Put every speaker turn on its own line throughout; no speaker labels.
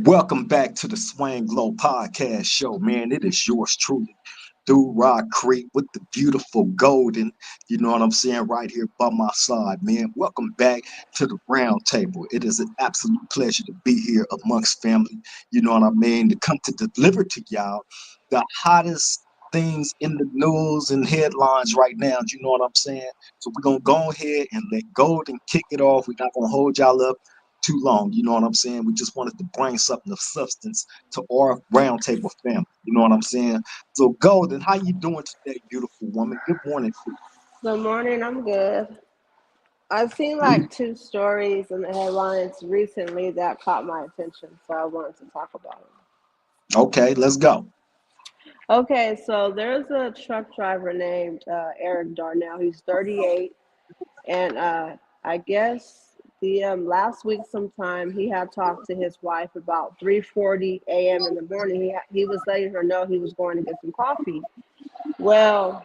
Welcome back to the Swang Glow Podcast Show, man. It is yours truly, Through Rock Creek with the beautiful Golden. You know what I'm saying? Right here by my side, man. Welcome back to the round table. It is an absolute pleasure to be here amongst family. You know what I mean? To come to deliver to y'all the hottest things in the news and headlines right now. You know what I'm saying? So we're gonna go ahead and let Golden kick it off. We're not gonna hold y'all up too long. You know what I'm saying? We just wanted to bring something of substance to our roundtable family. You know what I'm saying? So, Golden, how you doing today, beautiful woman? Good morning to
Good morning. I'm good. I've seen
you.
like two stories in the headlines recently that caught my attention, so I wanted to talk about them.
Okay, let's go.
Okay, so there's a truck driver named Eric Darnell. He's 38, and I guess the last week sometime he had talked to his wife about 3:40 a.m. in the morning. He was letting her know he was going to get some coffee. Well,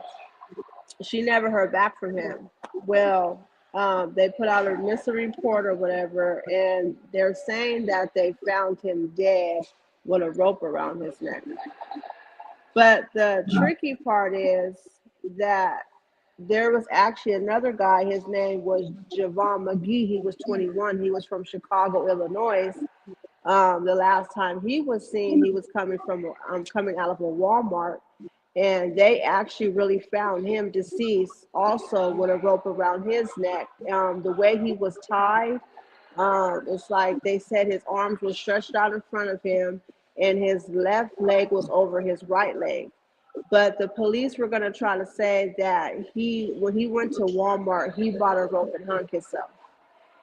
she never heard back from him. Well, they put out a missing report or whatever, and they're saying that they found him dead with a rope around his neck. But the tricky part is that there was actually another guy. His name was Javon McGee. He was 21. He was from Chicago, Illinois. The last time he was seen, he was coming out of a Walmart, and they actually really found him deceased, also with a rope around his neck. The way he was tied, it's like they said his arms were stretched out in front of him, and his left leg was over his right leg. But the police were going to try to say that when he went to Walmart, he bought a rope and hung himself.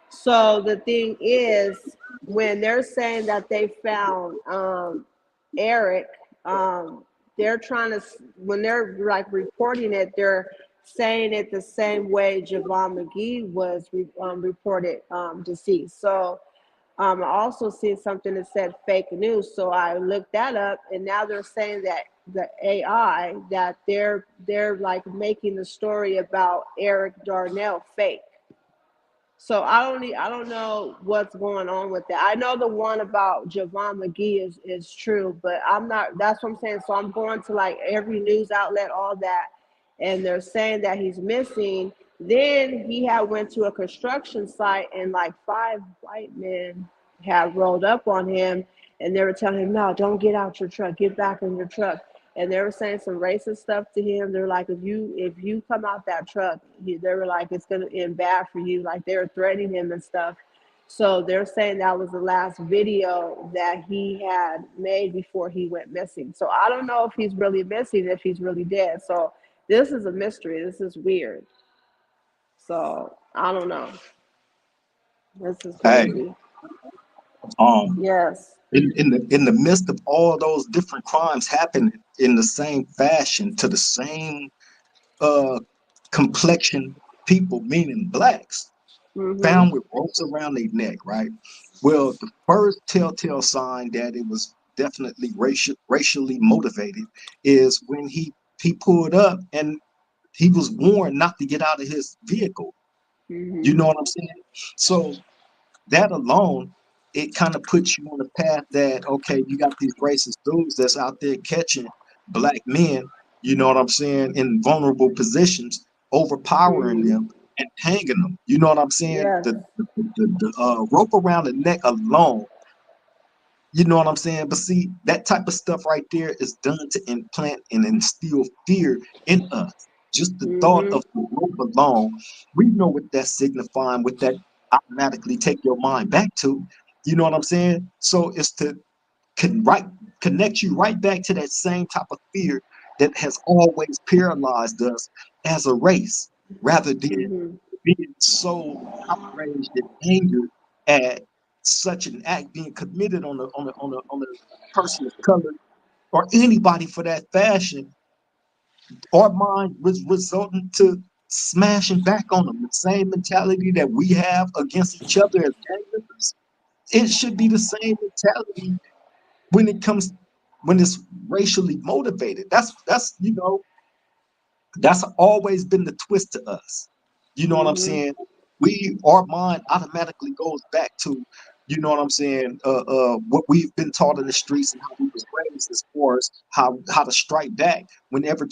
So the thing is, when they're saying that they found Eric, they're trying to, when they're like reporting it, they're saying it the same way Javon McGee was reported deceased. So I also seen something that said fake news, so I looked that up, and now they're saying that the AI that they're like making the story about Eric Darnell fake. So I don't know what's going on with that. I know the one about Javon McGee is true, but I'm not. That's what I'm saying. So I'm going to like every news outlet, all that, and they're saying that he's missing. Then he had went to a construction site, and like five white men had rolled up on him, and they were telling him, "No, don't get out your truck. Get back in your truck." And they were saying some racist stuff to him. They're like, if you come out that truck, they were like, it's gonna end bad for you. Like they were threatening him and stuff. So they're saying that was the last video that he had made before he went missing. So I don't know if he's really missing, if he's really dead. So this is a mystery. This is weird. So I don't know. This is
Hey,
crazy.
um,
Yes.
in the midst of all those different crimes happening in the same fashion to the same uh complexion people, meaning blacks,
Mhm.
found with ropes around their neck, right? Well, the first telltale sign that it was definitely racially motivated is when he pulled up and he was warned not to get out of his vehicle. You
Mhm.
know what I'm saying? So that alone, it kind of puts you on the path that okay, you got these racist dudes that's out there catching black men. You know what I'm saying? In vulnerable positions, overpowering
Mhm.
them and hanging them. You know what I'm saying?
Yes.
The rope around the neck alone. You know what I'm saying? But see, that type of stuff right there is done to implant and instill fear in us. Just the thought
Mhm.
of the rope alone, we know what that's signifying, what that automatically take your mind back to. You know what I'm saying? So it's to right, connect you right back to that same type of fear that has always paralyzed us as a race, rather than
Mhm.
being so outraged and angered at such an act being committed on a person of color or anybody for that fashion. Our mind was resulting to smashing back on them. The same mentality that we have against each other as gang members, it should be the same mentality when it comes when it's racially motivated. That's always been the twist to us. You know what I'm
Mhm.
saying? Our mind automatically goes back to, you know what I'm saying, what we've been taught in the streets and how we was raised as far as how to strike back whenever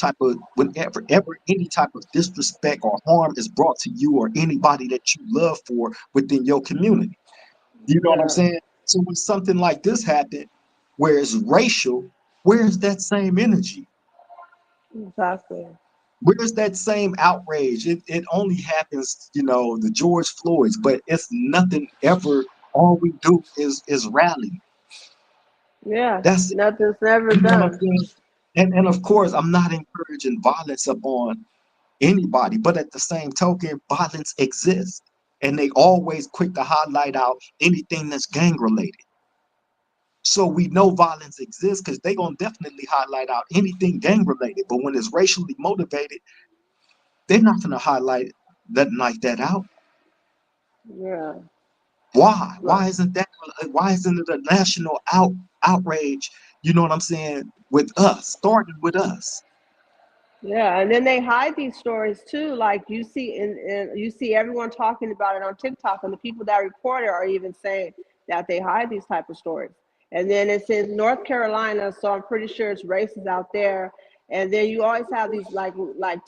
ever any type of disrespect or harm is brought to you or anybody that you love for within your community. You know what I'm
Yeah,
saying? So when something like this happened, where it's racial, where's that same energy?
exactly.
Where's that same outrage? It only happens, the George Floyds, but it's nothing ever. All we do is rally.
Yeah,
That's it.
nothing's never
You know what I'm
done.
saying? And of course, I'm not encouraging violence upon anybody, but at the same token, violence exists. And they always quick to highlight out anything that's gang related. So we know violence exists because they gonna definitely highlight out anything gang related. But when it's racially motivated, they're not gonna highlight nothing like that out.
Yeah,
Why?
but
Why isn't it a national outrage? You know what I'm saying? With us, starting with us.
yeah, and then they hide these stories too. Like you see, and you see everyone talking about it on TikTok, and the people that report it are even saying that they hide these type of stories. And then it's in North Carolina, so I'm pretty sure it's racist out there. And then you always have these like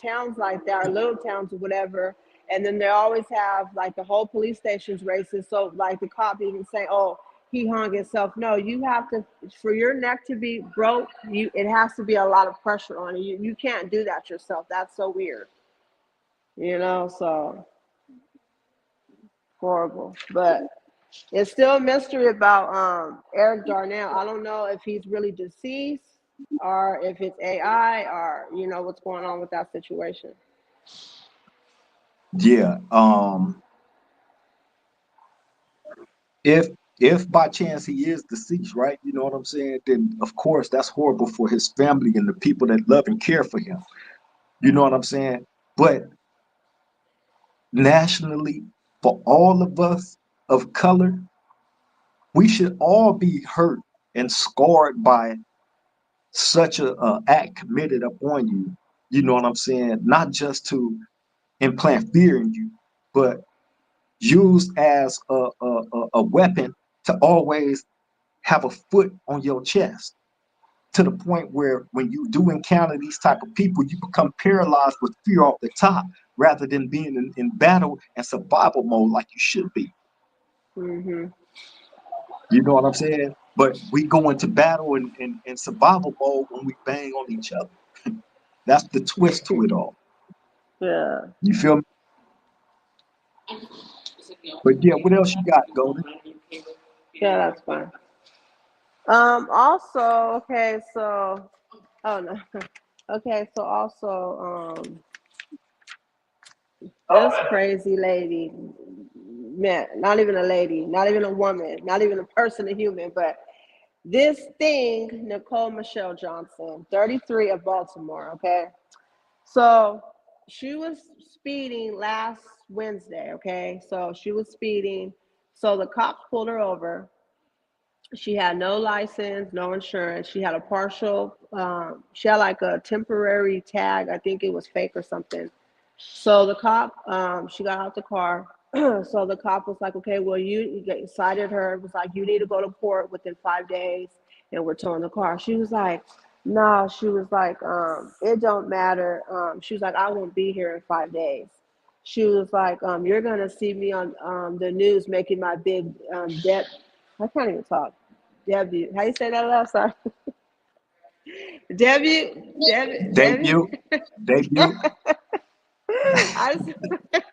towns like that, or little towns or whatever. And then they always have like the whole police station's racist. So like the cop even say, "Oh, he hung himself." No, you have to, for your neck to be broke, it has to be a lot of pressure on you. You can't do that yourself. That's so weird. So horrible. But it's still a mystery about Eric Darnell. I don't know if he's really deceased or if it's AI or what's going on with that situation.
Yeah. If if by chance he is deceased, right? You know what I'm saying? Then of course that's horrible for his family and the people that love and care for him. You know what I'm saying? But nationally, for all of us of color, we should all be hurt and scarred by such a act committed upon you. You know what I'm saying? Not just to implant fear in you, but used as a weapon to always have a foot on your chest, to the point where when you do encounter these type of people, you become paralyzed with fear off the top rather than being in battle and survival mode like you should be.
Hmm.
You know what I'm saying? But we go into battle and survival mode when we bang on each other. That's the twist to it all.
Yeah.
You feel me? But yeah, what else you got, Golden?
Yeah, that's fine. Also, okay, so oh no. Okay, so also this crazy lady, man, not even a lady, not even a woman, not even a person, a human, but this thing, Nicole Michelle Johnson, 33 of Baltimore, okay? So she was speeding last Wednesday, okay? So she was speeding. So the cops pulled her over. She had no license, no insurance. She had a partial, she had like a temporary tag. I think it was fake or something. So the cop, she got out the car. So the cop was like, okay, well, you cited her. It was like, you need to go to court within 5 days and we're towing the car. She was like, no, she was like, it don't matter. She was like, I won't be here in 5 days. She was like, you're going to see me on the news making my big debt. I can't even talk. Debut. How you say that last? Sorry. Debut. Debut. Debut.
Debut, debut.
I just,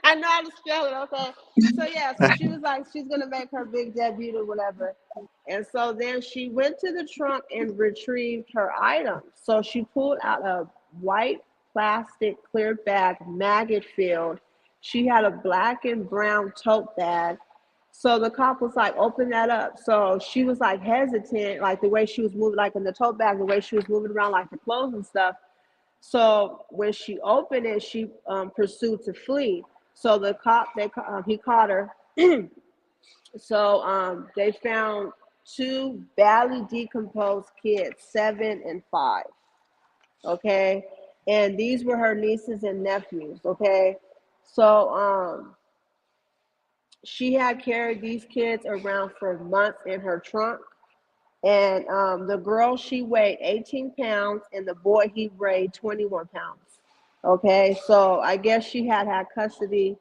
I know how to spell it. Okay. So yeah, so she was like, she's gonna make her big debut or whatever. And so then she went to the trunk and retrieved her items. So she pulled out a white plastic clear bag, maggot filled. She had a black and brown tote bag. So the cop was like, open that up. So she was like hesitant, like the way she was moving, like in the tote bag, the way she was moving around, like the clothes and stuff. So when she opened it, she pursued to flee. So the cop, he caught her. So they found two badly decomposed kids, 7 and 5. Okay, and these were her nieces and nephews. Okay, so she had carried these kids around for months in her trunk. And the girl, she weighed 18 pounds, and the boy, he weighed 21 pounds. Okay, so I guess she had custody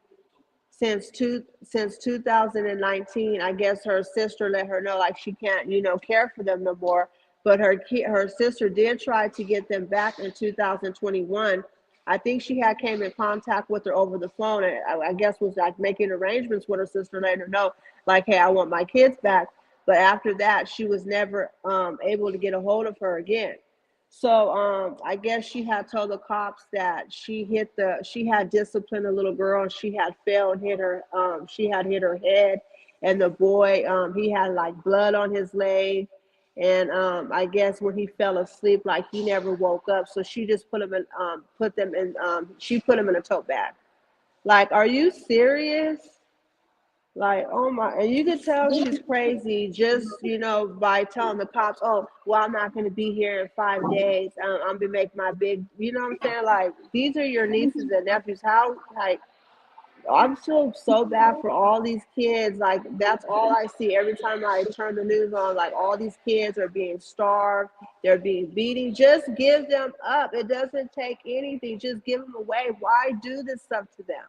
since 2019. I guess her sister let her know like she can't, care for them no more. But her sister did try to get them back in 2021. I think she had came in contact with her over the phone, and I guess was like making arrangements with her sister, letting her know like, hey, I want my kids back. But after that, she was never able to get a hold of her again. So I guess she had told the cops that she had disciplined a little girl, and she had fell and hit her she had hit her head, and the boy, he had like blood on his leg, and I guess when he fell asleep, like he never woke up, so she just put him in a tote bag. Like, are you serious? Like, oh my, and you could tell she's crazy just, by telling the cops, oh, well, I'm not going to be here in 5 days. I'm going to make my big, you know what I'm saying? Like, these are your nieces and nephews. How, like, I'm so bad for all these kids. Like, that's all I see every time I turn the news on. Like, all these kids are being starved, they're being beaten. Just give them up. It doesn't take anything. Just give them away. Why do this stuff to them?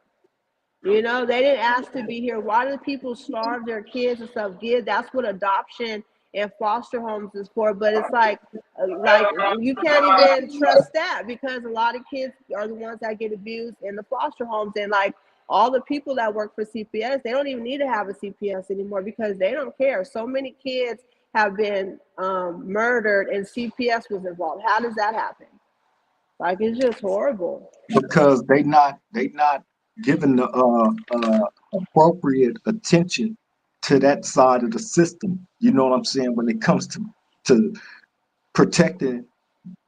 They didn't ask to be here. Why do people starve their kids and stuff? That's what adoption and foster homes is for. But it's like you can't even trust that, because a lot of kids are the ones that get abused in the foster homes. And like all the people that work for CPS, they don't even need to have a CPS anymore because they don't care. So many kids have been murdered and CPS was involved. How does that happen? Like, it's just horrible.
because they not giving the appropriate attention to that side of the system. You know what I'm saying? When it comes to protecting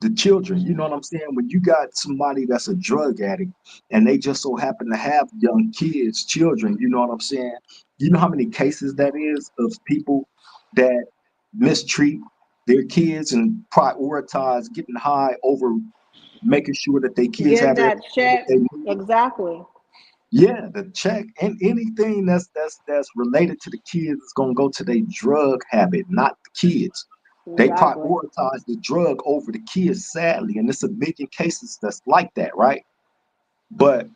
the children, you know what I'm saying? When you got somebody that's a drug addict and they just so happen to have young kids, children, you know what I'm saying? You know how many cases that is of people that mistreat their kids and prioritize getting high over making sure that their kids
Getting
have
that
everything that
check,
they need.
exactly.
Yeah, the check and anything that's related to the kids is gonna go to their drug habit, not the kids. They
Exactly.
prioritize the drug over the kids, sadly, and it's a million cases that's like that, right? But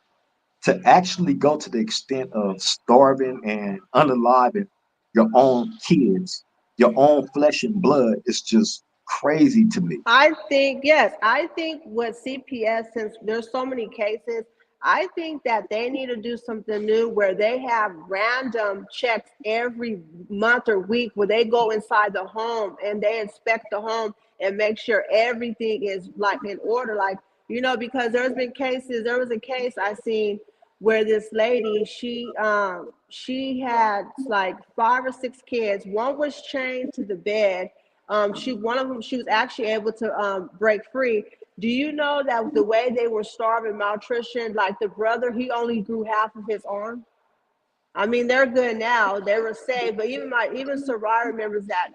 to actually go to the extent of starving and unaliving your own kids, your own flesh and blood, is just crazy to me.
I think, yes, I think with CPS, since there's so many cases, I think that they need to do something new where they have random checks every month or week where they go inside the home and they inspect the home and make sure everything is like in order. Like, because there was a case I seen where this lady, she had like 5 or 6 kids. One was chained to the bed. One of them, she was actually able to break free. Do you know that the way they were starving, malnutrition, like the brother, he only grew half of his arm? I mean, they're good now. They were saved, but even Sarai remembers that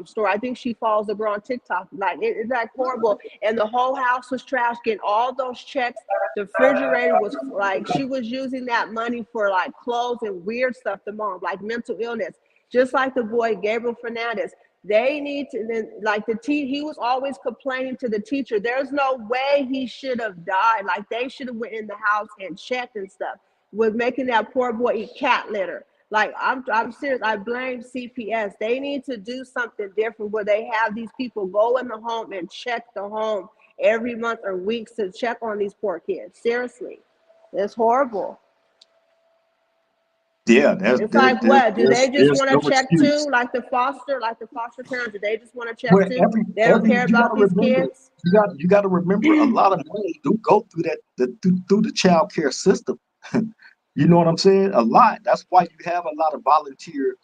story. I think she follows the girl on TikTok. Like, it's like horrible, and the whole house was trashed. Getting all those checks, the refrigerator was like she was using that money for like clothes and weird stuff. The mom, like mental illness, just like the boy Gabriel Fernandez. They need to then like he was always complaining to the teacher. There's no way he should have died. Like, they should have went in the house and checked and stuff, with making that poor boy eat cat litter. Like, I'm serious. I blame CPS. They need to do something different where they have these people go in the home and check the home every month or weeks to check on these poor kids. Seriously, it's horrible.
Yeah, there's
It's
there's
like,
there's
what do they
there's,
just
there's
want
no
to check too?
excuse.
Like the foster parents, do they just want to check
Well,
too? They don't
every
care
you got
about
to
these
remember,
kids.
you got to remember, a lot of money do go through through the child care system. You know what I'm saying? A lot. That's why you have a lot of volunteer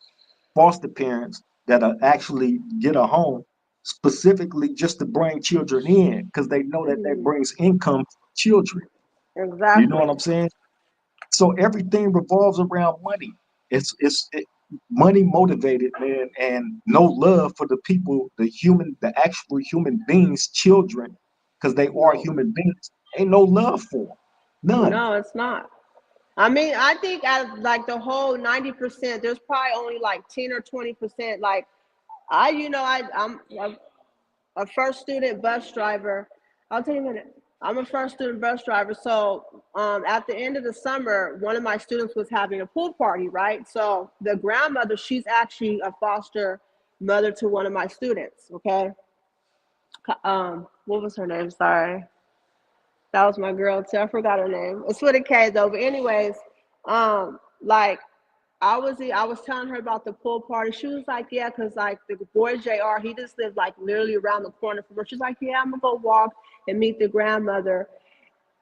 foster parents that are actually get a home specifically just to bring children in because they know that that
Mhm.
brings income for children. You know what
Exactly.
I'm saying? So everything revolves around money. Money motivated, man, and no love for the people, the actual human beings, children, because they are
No,
human beings. Ain't no love for them, none.
no, it's not. I mean, I think out of like the whole 90%, there's probably only like 10 or 20%. Like I'm a first student bus driver. I'll tell you a minute. I'm a first student bus driver. So at the end of the summer, one of my students was having a pool party, right? So the grandmother, she's actually a foster mother to one of my students. Okay. What was her name? Sorry. That was my girl too. I forgot her name. It's with a K though. But anyways, like I was telling her about the pool party. She was like, yeah, because like the boy JR, he just lived like literally around the corner from her. She's like, yeah, I'm gonna go walk and meet the grandmother.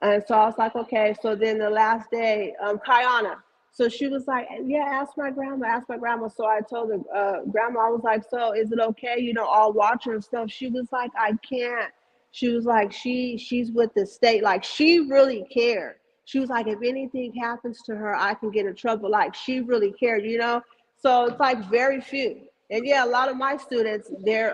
And so I was like, okay. So then the last day, Kayana. So she was like, yeah, ask my grandma, ask my grandma. So I told her, grandma, I was like, so is it okay? I'll watch her and stuff. She was like, I can't. She was like, she's with the state. Like she really cared. She was like, if anything happens to her, I can get in trouble. Like she really cared. So it's like very few. And yeah, a lot of my students, they're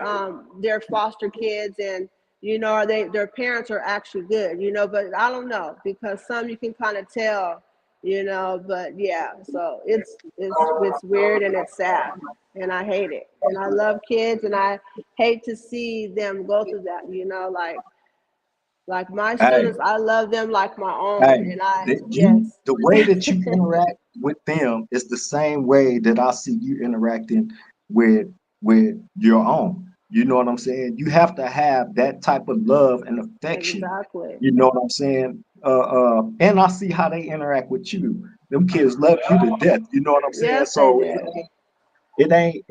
foster kids and their parents are actually good, but I don't know because some you can kind of tell, but yeah, so it's weird and it's sad and I hate it. And I love kids and I hate to see them go through that, like my
Hey,
students, I love them like my own
hey,
and I
that you
yes.
the way that you interact with them is the same way that I see you interacting with your own. You know what I'm saying? You have to have that type of love and affection.
Exactly.
You know what I'm saying? And I see how they interact with you. Them kids love you to death. You know what I'm saying?
Yes, they
So
do.
it ain't.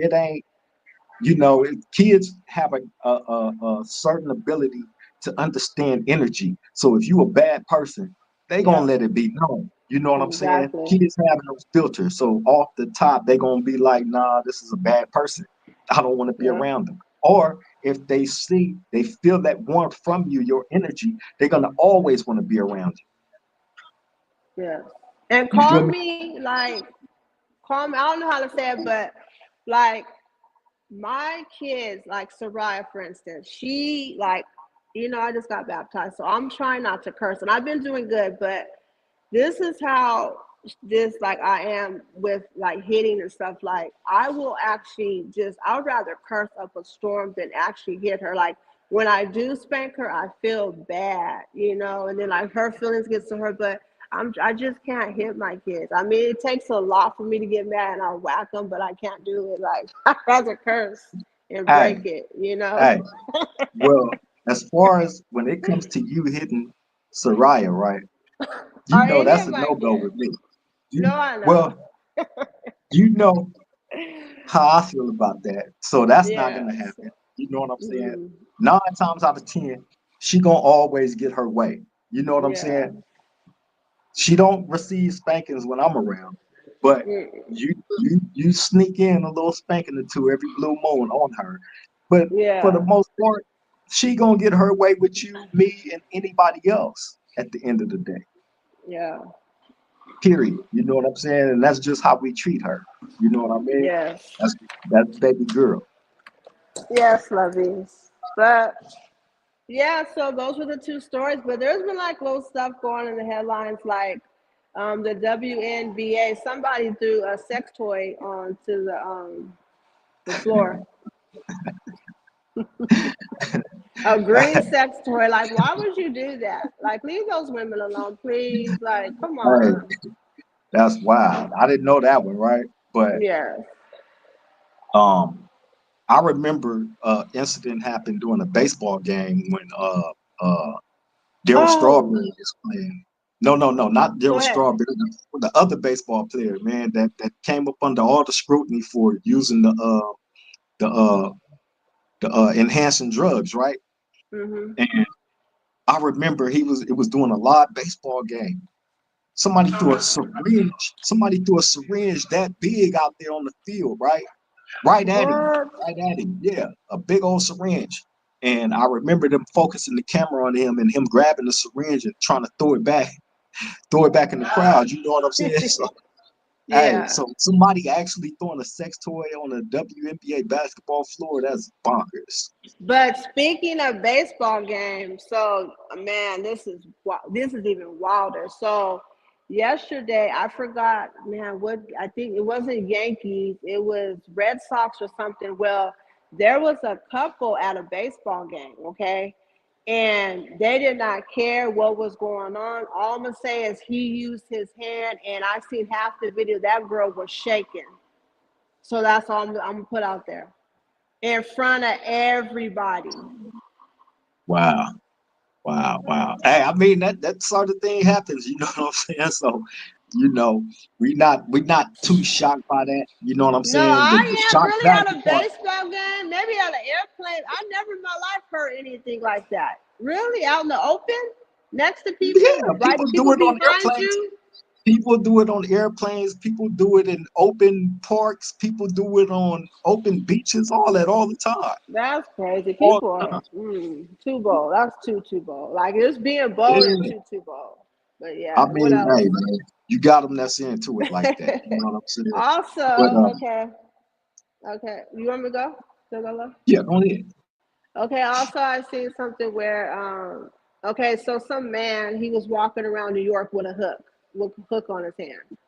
Kids have a certain ability to understand energy. So if you a bad person, they gonna
Yep,
let it be known. You know what I'm saying?
exactly.
Kids have no filter. So off the top, they gonna be like, nah, this is a bad person. I don't want to be
Yep,
around them. Or if they feel that warmth from you, your energy, they're gonna always want to be around
yes. And
you. You feel
call
me?
me like call me, I don't know how to say it, but like my kids, like Soraya, for instance, she like, I just got baptized, so I'm trying not to curse, and I've been doing good, but this is how this like I am with like hitting and stuff. Like I will actually I'd rather curse up a storm than actually hit her. Like when I do spank her, I feel bad, and then like her feelings get to her, but I just can't hit my kids. I mean, it takes a lot for me to get mad and I'll whack them, but I can't do it. Like I'd rather curse and break
Hey,
it.
hey. Well, as far as when it comes to you hitting Soraya, right? You
Or
know
any
that's
of
a
my
no go
kids.
with me.
No,
You
I know.
well, you know how I feel about that. So that's not gonna
Yes.
happen. You know what I'm saying?
Mm,
9 times out of 10, she gonna always get her way. You know what I'm
yeah.
saying? She don't receive spankings when I'm around, but
Mm,
you sneak in a little spanking or two every blue moon on her. But for the
yeah.
most part, she gonna get her way with you, me, and anybody else at the end of the day.
Yeah.
Period. You know what I'm saying? And that's just how we treat her. You know what I mean?
Yes.
That's that's baby girl.
Yes, lovies. But yeah, so those were the two stories. But there's been like little stuff going in the headlines, like the WNBA. Somebody threw a sex toy onto the floor. A green sex toy. Like, why would you do that? Like, leave those women alone, please. Like, come
Hey,
on.
that's wild. I didn't know that one, right? But
Yes.
um I remember incident happened during a baseball game when Daryl
Oh,
Strawberry was playing. No, no, no, not
go
Daryl
ahead.
Strawberry. The other baseball player, man, that came up under all the scrutiny for using the uh enhancing drugs, right?
Mhm.
And I remember it was doing a live baseball game. Somebody threw a syringe that big out there on the field, right? Right at him.
What?
Right at him. Yeah. A big old syringe. And I remember them focusing the camera on him and him grabbing the syringe and trying to throw it back in the crowd. You know what I'm saying? So hey,
Yeah.
so somebody actually throwing a sex toy on a WNBA basketball floor, that's bonkers.
But speaking of baseball games, so man, this is even wilder. So yesterday, I forgot, man, what I think it wasn't Yankees, it was Red Sox or something. Well, there was a couple at a baseball game, okay? And they did not care what was going on. All I'm gonna say is he used his hand, and I seen half the video. That girl was shaking. So that's all I'm gonna put out there in front of everybody.
Wow. Wow, wow. Hey, I mean that sort of thing happens, you know what I'm saying? So, you know, we not too shocked by that. You know what I'm
No,
saying? The
I am
shock
really at
value
a
part.
baseball game, maybe at an airplane. I never in my life heard anything like that. Really, out in the open, next to people,
Yeah,
right?
people do
People
it on
behind
airplanes.
you.
People do it on airplanes. People do it in open parks. People do it on open beaches. All that all the time.
That's crazy.
All
People
the
are
time.
too bold. That's too bold. Like it's being bold is
Yeah.
too bold. But
I
yeah, what
mean,
else?
hey man, you got them that's into it like that. You know what I'm saying?
Also,
But
okay, okay. You want me to go? Still go low?
yeah, go ahead.
Okay. Also, I seen something where okay, so some man he was walking around New York with a hook on his hand.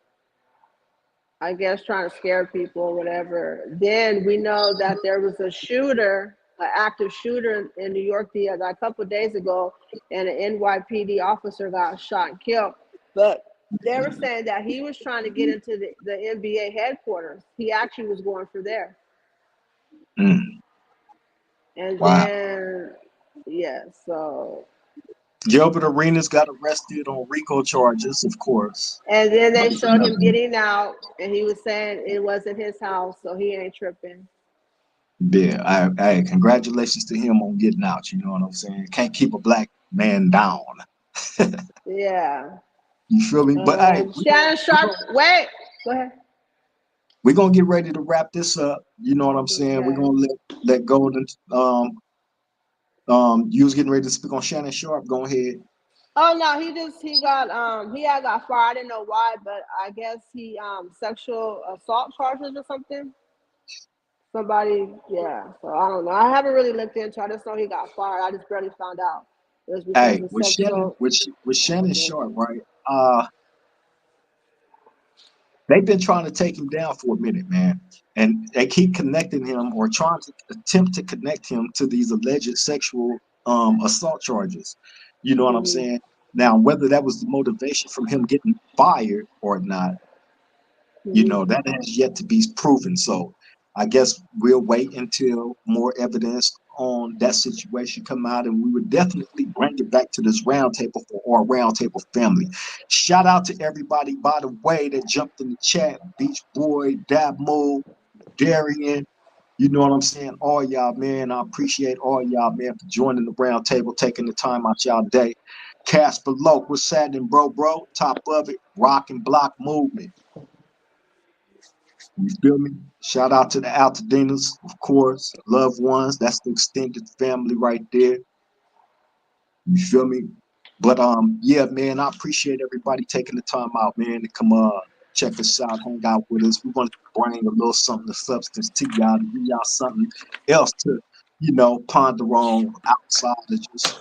I guess trying to scare people or whatever. Then we know that there was a shooter, an active shooter in New York a couple of days ago, and an NYPD officer got shot and killed. But they were saying that he was trying to get into the NBA headquarters. He actually was going for there.
Mm,
And
wow.
then, yeah, so,
Gilbert Arenas got arrested on RICO charges, of course.
and then
But
they showed him getting out, and he was saying it wasn't his house, so he ain't tripping.
yeah, congratulations to him on getting out. You know what I'm saying? Can't keep a black man down.
Yeah.
You feel me? But hey,
Shannon Sharp, wait, go ahead.
we're gonna get ready to wrap this up. You know what I'm saying? We're
Okay.
gonna let Golden you was getting ready to speak on Shannon Sharp. Go ahead.
Oh no, he had got fired. I didn't know why, but I guess he sexual assault charges or something. Somebody, yeah. So I don't know. I haven't really looked into it. I just know he got fired. I just barely found out. It was because
Hey,
of
with Shannon,
sexual.
with Shannon
Okay.
Sharp, right? Uh, they've been trying to take him down for a minute, man, and they keep connecting him or trying to attempt to connect him to these alleged sexual assault charges. You know what I'm
Mm-hmm.
saying? Now, whether that was the motivation from him getting fired or not, you
Mm-hmm.
know, that has yet to be proven. So I guess we'll wait until more evidence on that situation come out, and we would definitely bring it back to this roundtable for our roundtable family. Shout out to everybody, by the way, that jumped in the chat. Beach Boy, Dabmo, Darian, you know what I'm saying? All y'all, man. I appreciate all y'all, man, for joining the roundtable, taking the time out y'all day. Casper Loke, what's happening, bro? Top of it, rock and block movement. You feel me? Shout out to the Altadinas, of course, loved ones. That's the extended family right there. You feel me? But yeah, man, I appreciate everybody taking the time out, man, to come check us out, hang out with us. We want to bring a little something of substance to y'all, to give y'all something else to, ponder on outside of just,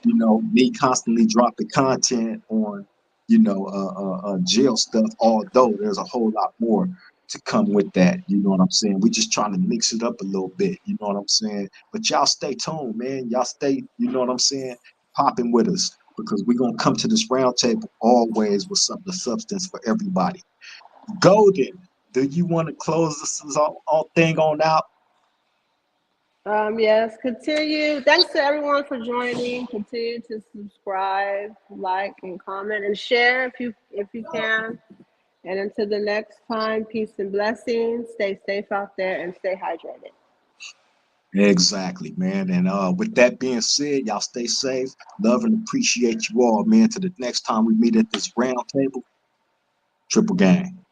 me constantly dropping content on, jail stuff, although there's a whole lot more to come with that. You know what I'm saying? We're just trying to mix it up a little bit. You know what I'm saying? But y'all stay tuned, man. Y'all stay, you know what I'm saying? Popping with us because we're going to come to this round table always with something of substance for everybody. Golden, do you want to close this all thing on out?
Yes, continue. Thanks to everyone for joining. Continue to subscribe, like, and comment, and share if you can. And until the next time, peace and blessings. Stay safe out there and stay hydrated.
Exactly, man. And with that being said, y'all stay safe. Love and appreciate you all, man. To the next time we meet at this round table, triple gang.